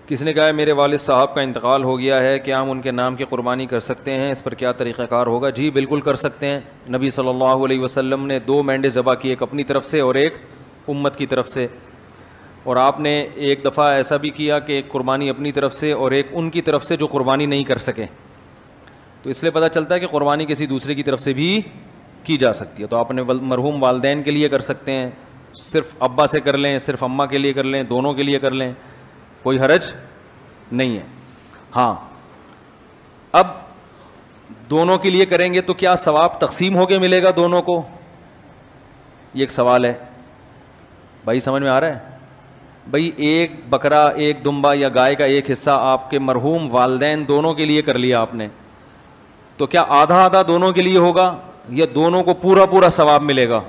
کسی نے کہا ہے میرے والد صاحب کا انتقال ہو گیا ہے، کیا ہم ان کے نام کی قربانی کر سکتے ہیں؟ اس پر کیا طریقہ کار ہوگا؟ جی بالکل کر سکتے ہیں۔ نبی صلی اللہ علیہ وسلم نے 2 مینڈے ذبح کی، ایک اپنی طرف سے اور ایک امت کی طرف سے، اور آپ نے ایک دفعہ ایسا بھی کیا کہ ایک قربانی اپنی طرف سے اور ایک ان کی طرف سے جو قربانی نہیں کر سکے، تو اس لیے پتہ چلتا ہے کہ قربانی کسی دوسرے کی طرف سے بھی کی جا سکتی ہے۔ تو آپ نے مرحوم والدین کے لیے کر سکتے ہیں، صرف ابا سے کر لیں، صرف اماں کے لیے کر لیں، دونوں کے لیے کر لیں، کوئی حرج نہیں ہے۔ ہاں اب دونوں کے لیے کریں گے تو کیا ثواب تقسیم ہو کے ملے گا دونوں کو؟ یہ ایک سوال ہے بھائی، سمجھ میں آ رہا ہے؟ بھائی ایک بکرا، ایک دمبا یا گائے کا ایک حصہ آپ کے مرحوم والدین دونوں کے لیے کر لیا آپ نے، تو کیا آدھا آدھا دونوں کے لیے ہوگا یا دونوں کو پورا پورا ثواب ملے گا؟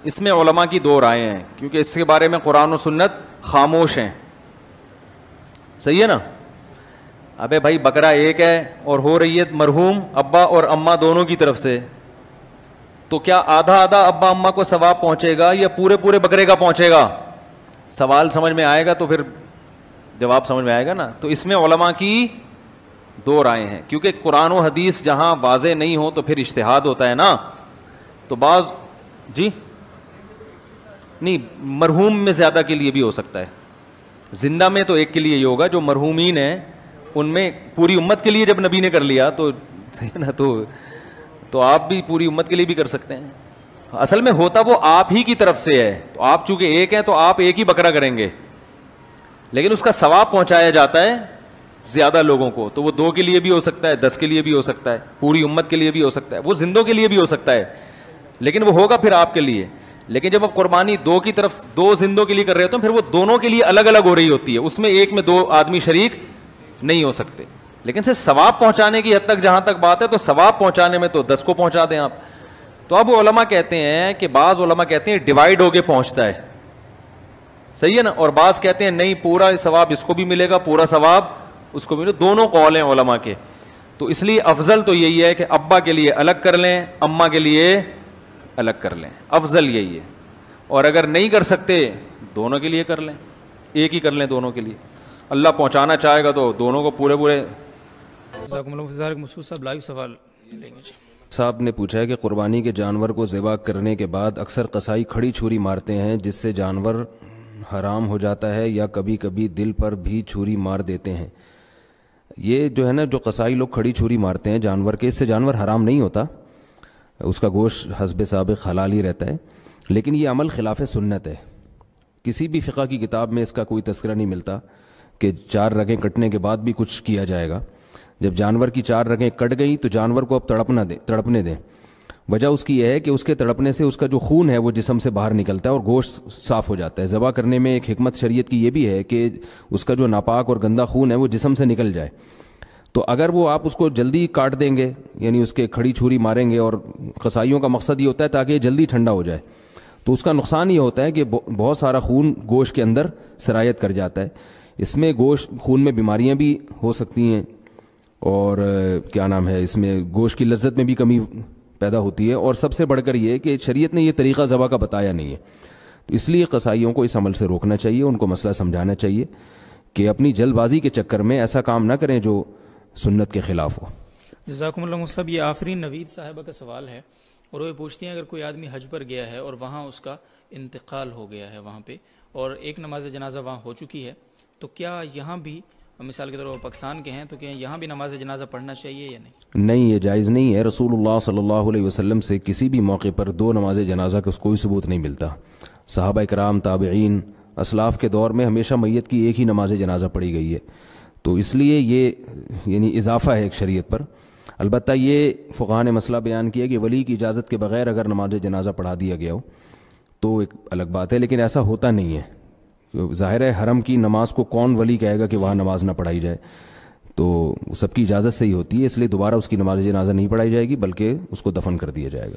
اس میں علماء کی 2 رائے ہیں، کیونکہ اس کے بارے میں قرآن و سنت خاموش ہیں۔ صحیح ہے نا؟ ابے بھائی بکرا ایک ہے اور ہو رہی ہے مرحوم ابا اور اماں دونوں کی طرف سے، تو کیا آدھا آدھا ابا اماں کو ثواب پہنچے گا یا پورے پورے بکرے کا پہنچے گا؟ سوال سمجھ میں آئے گا تو پھر جواب سمجھ میں آئے گا نا۔ تو اس میں علماء کی 2 رائے ہیں، کیونکہ قرآن و حدیث جہاں واضح نہیں ہو تو پھر اجتہاد ہوتا ہے نا۔ تو بعض جی نہیں، مرحوم میں زیادہ کے لیے بھی ہو سکتا ہے، زندہ میں تو ایک کے لیے ہی ہوگا، جو مرحومین ہیں ان میں پوری امت کے لیے جب نبی نے کر لیا تو صحیح نا، تو آپ بھی پوری امت کے لیے بھی کر سکتے ہیں۔ اصل میں ہوتا وہ آپ ہی کی طرف سے ہے، تو آپ چونکہ ایک ہیں تو آپ ایک ہی بکرا کریں گے، لیکن اس کا ثواب پہنچایا جاتا ہے زیادہ لوگوں کو، تو وہ 2 کے لیے بھی ہو سکتا ہے، 10 کے لیے بھی ہو سکتا ہے، پوری امت کے لیے بھی ہو سکتا ہے، وہ زندوں کے لیے بھی ہو سکتا ہے، لیکن وہ ہوگا پھر آپ کے لیے۔ لیکن جب آپ قربانی 2 کی طرف 2 زندوں کے لیے کر رہے ہوتے ہیں، پھر وہ دونوں کے لیے الگ الگ ہو رہی ہوتی ہے، اس میں ایک میں 2 آدمی شریک نہیں ہو سکتے۔ لیکن صرف ثواب پہنچانے کی حد تک جہاں تک بات ہے، تو ثواب پہنچانے میں تو 10 کو پہنچا دیں آپ۔ تو اب علماء کہتے ہیں کہ بعض علماء کہتے ہیں ڈیوائیڈ ہو کے پہنچتا ہے، صحیح ہے نا، اور بعض کہتے ہیں نہیں پورا ثواب اس کو بھی ملے گا، پورا ثواب اس کو بھی ملے گا۔ دونوں قول ہیں علماء کے، تو اس لیے افضل تو یہی ہے کہ ابا کے لیے الگ کر لیں، اماں کے لیے الگ کر لیں، افضل یہی ہے۔ اور اگر نہیں کر سکتے دونوں کے لیے کر لیں، ایک ہی کر لیں دونوں کے لیے، اللہ پہنچانا چاہے گا تو دونوں کو پورے پورے۔ مسعود صاحب لائیو سوال لیں گے۔ صاحب نے پوچھا ہے کہ قربانی کے جانور کو ذبح کرنے کے بعد اکثر قصائی کھڑی چھری مارتے ہیں جس سے جانور حرام ہو جاتا ہے، یا کبھی کبھی دل پر بھی چھری مار دیتے ہیں۔ یہ جو ہے نا، جو قصائی لوگ کھڑی چھری مارتے ہیں جانور کے، اس سے جانور حرام نہیں ہوتا، اس کا گوشت حسب سابق حلال ہی رہتا ہے، لیکن یہ عمل خلاف سنت ہے۔ کسی بھی فقہ کی کتاب میں اس کا کوئی تذکرہ نہیں ملتا کہ 4 رگیں کٹنے کے بعد بھی کچھ کیا جائے گا۔ جب جانور کی 4 رگیں کٹ گئیں تو جانور کو اب تڑپنے دیں۔ وجہ اس کی یہ ہے کہ اس کے تڑپنے سے اس کا جو خون ہے وہ جسم سے باہر نکلتا ہے اور گوشت صاف ہو جاتا ہے۔ ذبح کرنے میں ایک حکمت شریعت کی یہ بھی ہے کہ اس کا جو ناپاک اور گندا خون ہے وہ جسم سے نکل جائے۔ تو اگر وہ آپ اس کو جلدی کاٹ دیں گے، یعنی اس کے کھڑی چھری ماریں گے، اور قصائیوں کا مقصد یہ ہوتا ہے تاکہ یہ جلدی ٹھنڈا ہو جائے، تو اس کا نقصان یہ ہوتا ہے کہ بہت سارا خون گوشت کے اندر سرایت کر جاتا ہے۔ اس میں گوشت خون میں بیماریاں بھی ہو سکتی ہیں، اور کیا نام ہے، اس میں گوشت کی لذت میں بھی کمی پیدا ہوتی ہے، اور سب سے بڑھ کر یہ کہ شریعت نے یہ طریقہ ذبح کا بتایا نہیں ہے۔ تو اس لیے قصائیوں کو اس عمل سے روکنا چاہیے، ان کو مسئلہ سمجھانا چاہیے کہ اپنی جلد بازی کے چکر میں ایسا کام نہ کریں جو سنت کے خلاف ہو۔ جزاکم اللہ صاحب، یہ آفرین نوید صاحبہ کا سوال ہے، اور وہ یہ پوچھتی ہیں اگر کوئی آدمی حج پر گیا ہے اور وہاں اس کا انتقال ہو گیا ہے وہاں پہ، اور ایک نماز جنازہ وہاں ہو چکی ہے، تو کیا یہاں بھی، مثال کے طور پر پاکستان کے ہیں، تو کیا یہاں بھی نماز جنازہ پڑھنا چاہیے یا نہیں؟ نہیں، یہ جائز نہیں ہے۔ رسول اللہ صلی اللہ علیہ وسلم سے کسی بھی موقع پر 2 نماز جنازہ کا کوئی ثبوت نہیں ملتا۔ صحابہ کرام، تابعین، اسلاف کے دور میں ہمیشہ میت کی ایک ہی نماز جنازہ پڑھی گئی ہے، تو اس لیے یہ یعنی اضافہ ہے ایک شریعت پر۔ البتہ یہ فقہاء نے مسئلہ بیان کیا کہ ولی کی اجازت کے بغیر اگر نماز جنازہ پڑھا دیا گیا ہو تو ایک الگ بات ہے، لیکن ایسا ہوتا نہیں ہے۔ ظاہر ہے حرم کی نماز کو کون ولی کہے گا کہ وہاں نماز نہ پڑھائی جائے، تو سب کی اجازت سے ہی ہوتی ہے، اس لیے دوبارہ اس کی نماز جنازہ نہیں پڑھائی جائے گی بلکہ اس کو دفن کر دیا جائے گا۔